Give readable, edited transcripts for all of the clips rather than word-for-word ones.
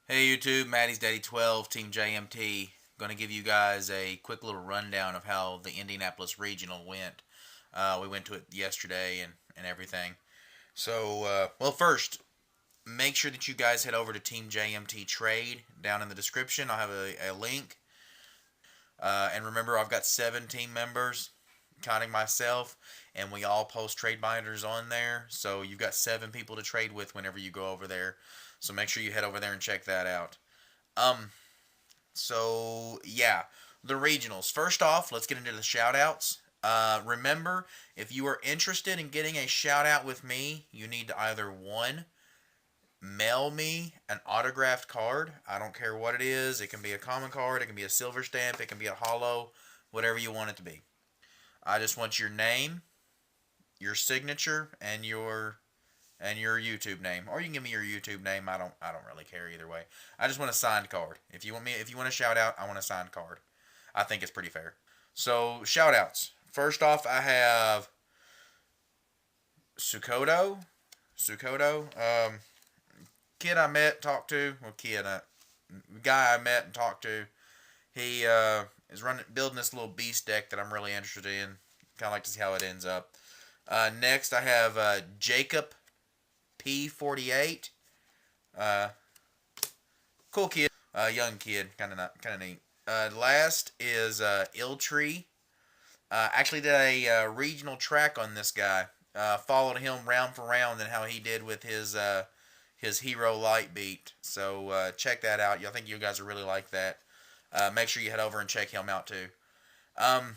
Hey YouTube, Maddie's Daddy 12, Team JMT. Going to give you guys a quick little rundown of how the Indianapolis Regional went. We went to it yesterday and everything. Well, first, make sure that you guys head over to Team JMT Trade down in the description. I'll have a link. And remember, I've got 7 team members, counting myself, and we all post trade binders on there. So you've got 7 people to trade with whenever you go over there. So make sure you head over there and check that out. Um, yeah, the regionals. First off, let's get into the shout outs. Remember, if you are interested in getting a shout out with me, you need to either one, mail me an autographed card. I don't care what it is. It can be a common card, it can be a silver stamp, it can be a hollow, whatever you want it to be. I just want your name, your signature, and your YouTube name, or you can give me your YouTube name. I don't really care either way. I just want a signed card. If you want a shout out, I want a signed card. I think it's pretty fair. So shout outs. First off, I have Sukoto. Sukoto. Kid I met, talked to. Well, guy I met and talked to. He is building this little beast deck that I'm really interested in. Kind of like to see how it ends up. Next, I have Jacob P48. Uh, cool kid, young kid, kind of neat. Last is Iltree. Actually did a regional track on this guy. Followed him round for round and how he did with his hero light beat. So check that out. I think you guys will really like that. Make sure you head over and check him out too. Um,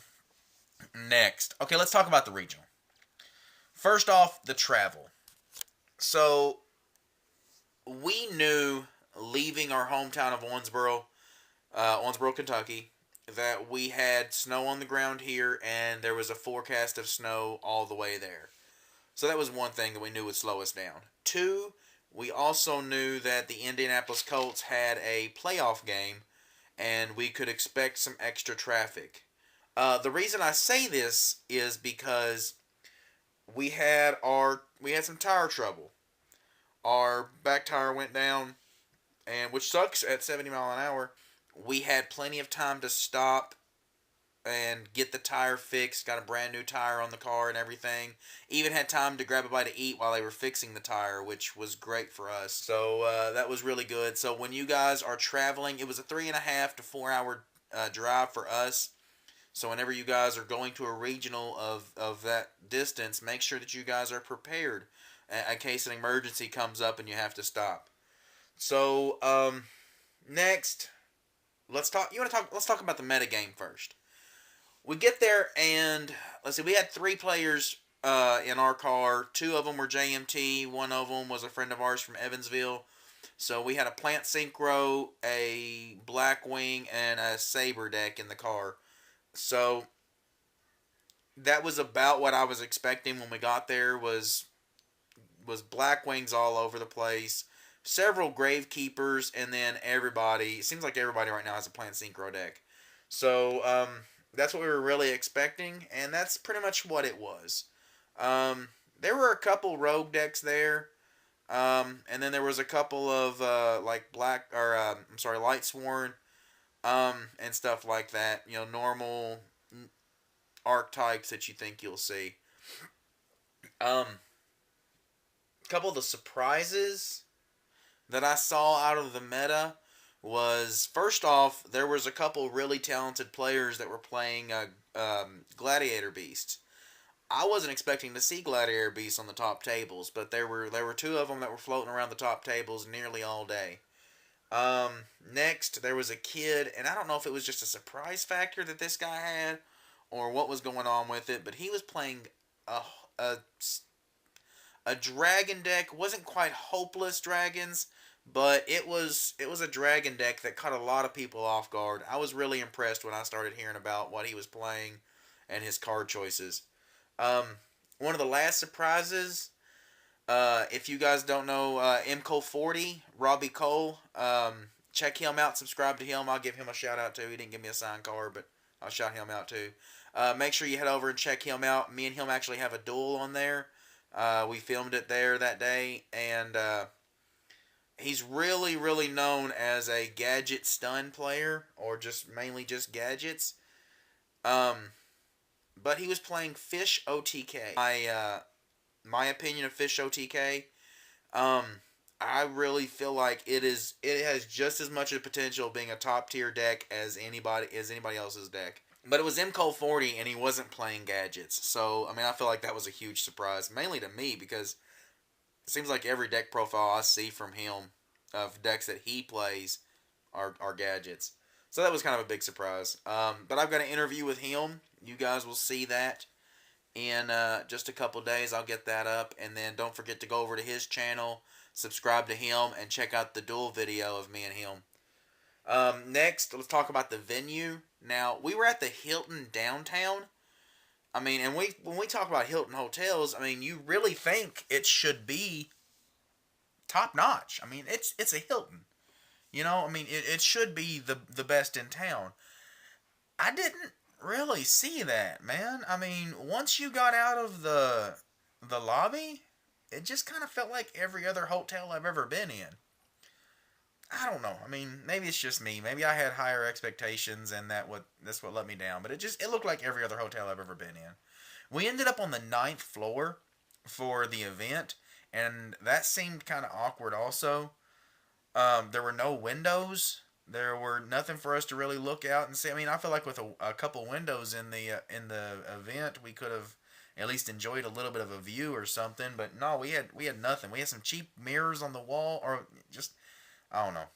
Next, okay, let's talk about the regional. First off, the travel. So we knew leaving our hometown of Owensboro, Kentucky, that we had snow on the ground here and there was a forecast of snow all the way there. So that was one thing that we knew would slow us down. Two, we also knew that the Indianapolis Colts had a playoff game and we could expect some extra traffic. The reason I say this is because we had some tire trouble. Our back tire went down, and which sucks at 70 mph. We had plenty of time to stop and get the tire fixed. Got a brand new tire on the car and everything. Even had time to grab a bite to eat while they were fixing the tire, which was great for us. So that was really good. So when you guys are traveling, it was a 3.5 to 4 hour drive for us. So whenever you guys are going to a regional of that distance, make sure that you guys are prepared in case an emergency comes up and you have to stop. So next, let's talk. You want to talk? Let's talk about the metagame first. We get there and let's see. We had 3 players in our car. 2 of them were JMT. One of them was a friend of ours from Evansville. So we had a Plant Synchro, a Blackwing, and a Saber deck in the car. So that was about what I was expecting when we got there. Was Blackwings all over the place, several Gravekeepers, and then everybody. It seems like everybody right now has a Plant Synchro deck. So that's what we were really expecting, and that's pretty much what it was. There were a couple rogue decks there, and then there was a couple of like Light Sworn, and stuff like that. You know, normal archetypes that you think you'll see. A couple of the surprises that I saw out of the meta was, first off, there was a couple really talented players that were playing Gladiator Beasts. I wasn't expecting to see Gladiator Beasts on the top tables, but there were 2 of them that were floating around the top tables nearly all day. Next, there was a kid, and I don't know if it was just a surprise factor that this guy had, or what was going on with it, but he was playing a, a, a dragon deck. Wasn't quite hopeless dragons, but it was a dragon deck that caught a lot of people off guard. I was really impressed when I started hearing about what he was playing and his card choices. Um, One of the last surprises, if you guys don't know MCole40, Robbie Cole, check him out, subscribe to him. I'll give him a shout out too. He didn't give me a signed card, but I'll shout him out too. Make sure you head over and check him out. Me and him actually have a duel on there. We filmed it there that day, and He's really, really known as a gadget stun player, or just mainly just gadgets. Um, but he was playing Fish OTK. My opinion of Fish OTK. Um, I really feel like it has just as much of potential being a top tier deck as anybody else's deck. But it was MCole 40 and he wasn't playing gadgets. So, I mean, I feel like that was a huge surprise, mainly to me, because it seems like every deck profile I see from him of decks that he plays are gadgets. So that was kind of a big surprise. But I've got an interview with him. You guys will see that in just a couple days. I'll get that up. And then don't forget to go over to his channel, subscribe to him, and check out the duel video of me and him. Next, let's talk about the venue. Now, we were at the Hilton downtown. I mean, and when we talk about Hilton hotels, I mean, you really think it should be top notch. I mean, it's a Hilton. You know, I mean, it should be the best in town. I didn't really see that, man. I mean, once you got out of the lobby, it just kind of felt like every other hotel I've ever been in. I don't know. I mean, maybe it's just me. Maybe I had higher expectations, and that's what let me down. But it looked like every other hotel I've ever been in. We ended up on the ninth floor for the event, and that seemed kind of awkward. Also, there were no windows. There were nothing for us to really look out and see. I mean, I feel like with a couple windows in the event, we could have at least enjoyed a little bit of a view or something. But no, we had nothing. We had some cheap mirrors on the wall, or just I don't know.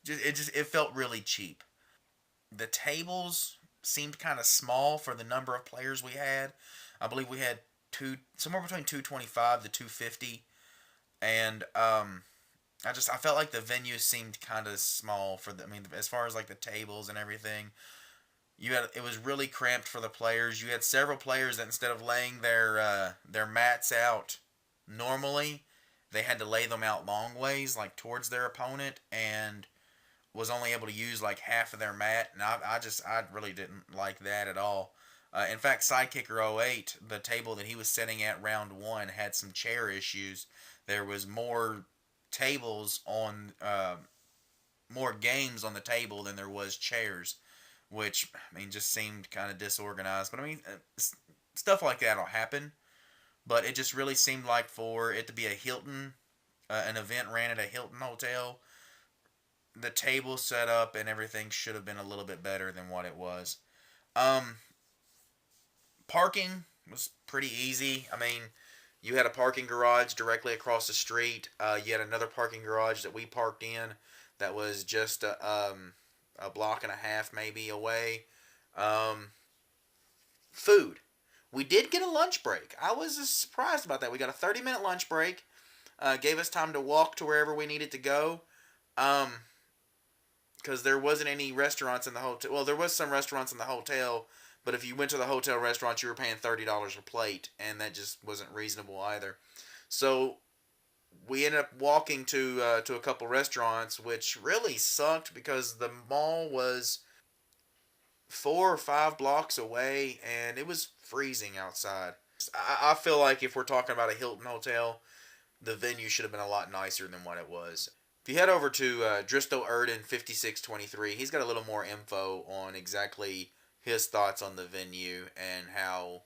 It felt really cheap. The tables seemed kind of small for the number of players we had. I believe we had somewhere between 225 to 250, and I felt like the venue seemed kind of small for the. I mean, as far as like the tables and everything, it was really cramped for the players. You had several players that instead of laying their mats out normally, they had to lay them out long ways, like towards their opponent, and was only able to use like half of their mat. And I really didn't like that at all. In fact, Sidekicker 08, the table that he was sitting at round one, had some chair issues. There was more tables on more games on the table than there was chairs, which I mean just seemed kind of disorganized. But I mean, stuff like that'll happen. But it just really seemed like for it to be a Hilton, an event ran at a Hilton hotel, the table set up and everything should have been a little bit better than what it was. Um, Parking was pretty easy. I mean, you had a parking garage directly across the street. You had another parking garage that we parked in that was just a block and a half maybe away. Um, Food. We did get a lunch break. I was surprised about that. We got a 30-minute lunch break. Gave us time to walk to wherever we needed to go. Because there wasn't any restaurants in the hotel. Well, there was some restaurants in the hotel, but if you went to the hotel restaurant, you were paying $30 a plate, and that just wasn't reasonable either. So we ended up walking to a couple restaurants, which really sucked because the mall was 4 or 5 blocks away, and it was freezing outside. I feel like if we're talking about a Hilton hotel, the venue should have been a lot nicer than what it was. If you head over to Dristo Erden 5623, he's got a little more info on exactly his thoughts on the venue and how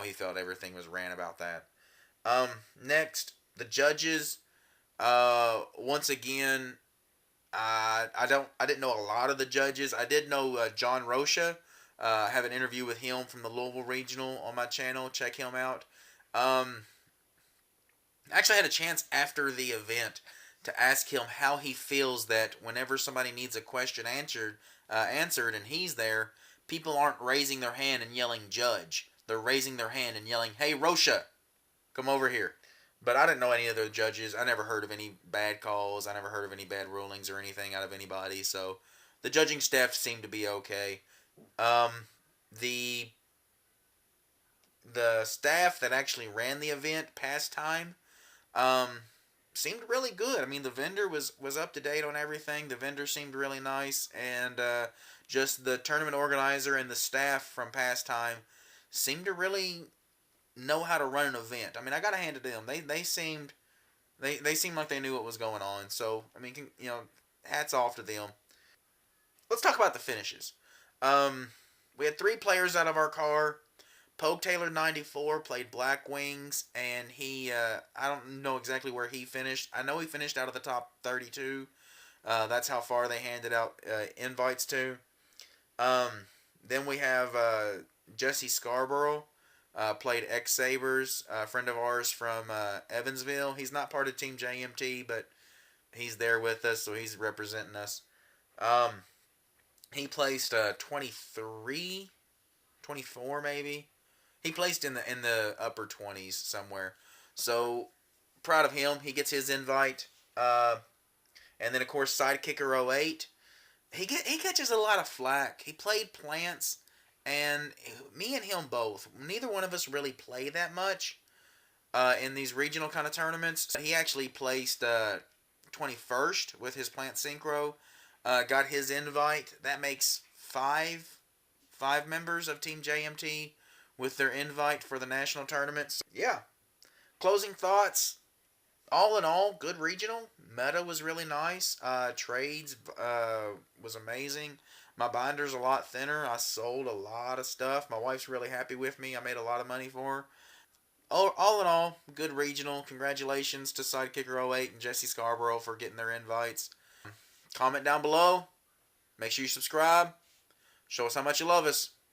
he felt everything was ran about that. Next, the judges. Once again, I didn't know a lot of the judges. I did know John Rocha. I have an interview with him from the Louisville Regional on my channel. Check him out. Actually, I had a chance after the event to ask him how he feels that whenever somebody needs a question answered, and he's there, people aren't raising their hand and yelling "Judge." They're raising their hand and yelling, "Hey, Rocha, come over here." But I didn't know any of the judges. I never heard of any bad calls. I never heard of any bad rulings or anything out of anybody. So the judging staff seemed to be okay. The staff that actually ran the event past time seemed really good. I mean, the vendor was up to date on everything. The vendor seemed really nice, and just the tournament organizer and the staff from past time seemed to really know how to run an event. I mean, I gotta hand it to them. They They seemed like they knew what was going on. So I mean, hats off to them. Let's talk about the finishes. Um, we had 3 players out of our car. Pogue Taylor 94 played Black Wings, and I don't know exactly where he finished. I know he finished out of the top 32. That's how far they handed out invites to. Um, then we have Jesse Scarbarough, played X Sabers, a friend of ours from Evansville. He's not part of Team JMT, but he's there with us, so he's representing us. Um, he placed 23, 24 maybe. He placed in the upper 20s somewhere. So proud of him. He gets his invite. And then of course Sidekicker 08. He catches a lot of flack. He played Plants, and me and him both. Neither one of us really play that much in these regional kind of tournaments. He actually placed 21st with his Plant Synchro. Got his invite. That makes five members of Team JMT with their invite for the national tournaments. Yeah. Closing thoughts. All in all, good regional. Meta was really nice. Trades was amazing. My binder's a lot thinner. I sold a lot of stuff. My wife's really happy with me. I made a lot of money for her. All in all, good regional. Congratulations to Sidekicker 08 and Jesse Scarbarough for getting their invites. Comment down below. Make sure you subscribe. Show us how much you love us.